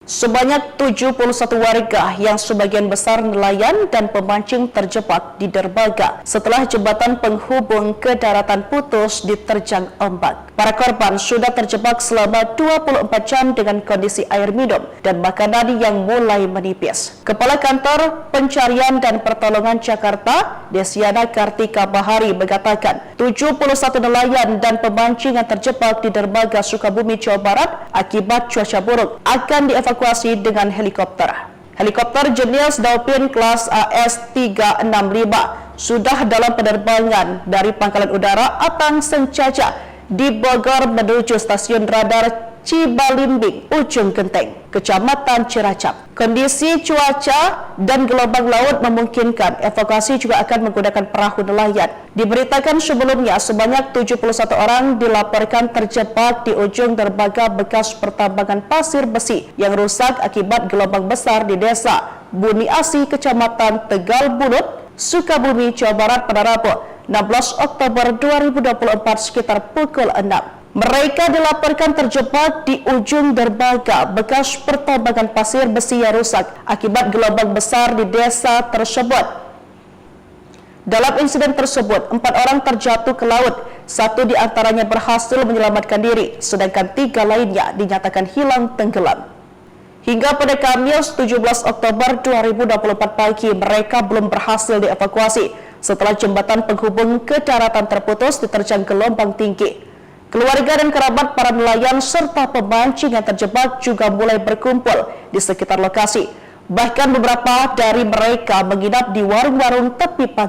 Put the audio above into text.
Sebanyak 71 warga yang sebagian besar nelayan dan pemancing terjebak di dermaga setelah jembatan penghubung ke daratan putus diterjang ombak. Para korban sudah terjebak selama 24 jam dengan kondisi air minum dan makanan yang mulai menipis. Kepala Kantor Pencarian dan Pertolongan Jakarta, Desiana Kartika Bahari mengatakan 71 nelayan dan pemancing yang terjebak di dermaga Sukabumi, Jawa Barat akibat cuaca buruk akan dievakuasi dengan helikopter. Helikopter jenis Dolphin kelas AS-365 sudah dalam penerbangan dari Pangkalan Udara Atang Sencaca di Bogor menuju stasiun radar Cibalimbing, Ujung Genteng, Kecamatan Ciracap. Kondisi cuaca dan gelombang laut memungkinkan evakuasi juga akan menggunakan perahu nelayan. Diberitakan sebelumnya sebanyak 71 orang dilaporkan terjebak di ujung dermaga bekas pertambangan pasir besi yang rusak akibat gelombang besar di desa Buni Asi, Kecamatan Tegal Bulut, Sukabumi, Jawa Barat pada Rabu 16 Oktober 2024 sekitar pukul 6. Mereka dilaporkan terjebak di ujung dermaga bekas pertambangan pasir besi yang rusak akibat gelombang besar di desa tersebut. Dalam insiden tersebut, 4 orang terjatuh ke laut, 1 diantaranya berhasil menyelamatkan diri, sedangkan 3 lainnya dinyatakan hilang tenggelam. Hingga pada Kamis 17 Oktober 2024 pagi, mereka belum berhasil dievakuasi setelah jembatan penghubung ke daratan terputus diterjang gelombang tinggi. Keluarga dan kerabat para nelayan serta pemancing yang terjebak juga mulai berkumpul di sekitar lokasi. Bahkan beberapa dari mereka menginap di warung-warung tepi pantai.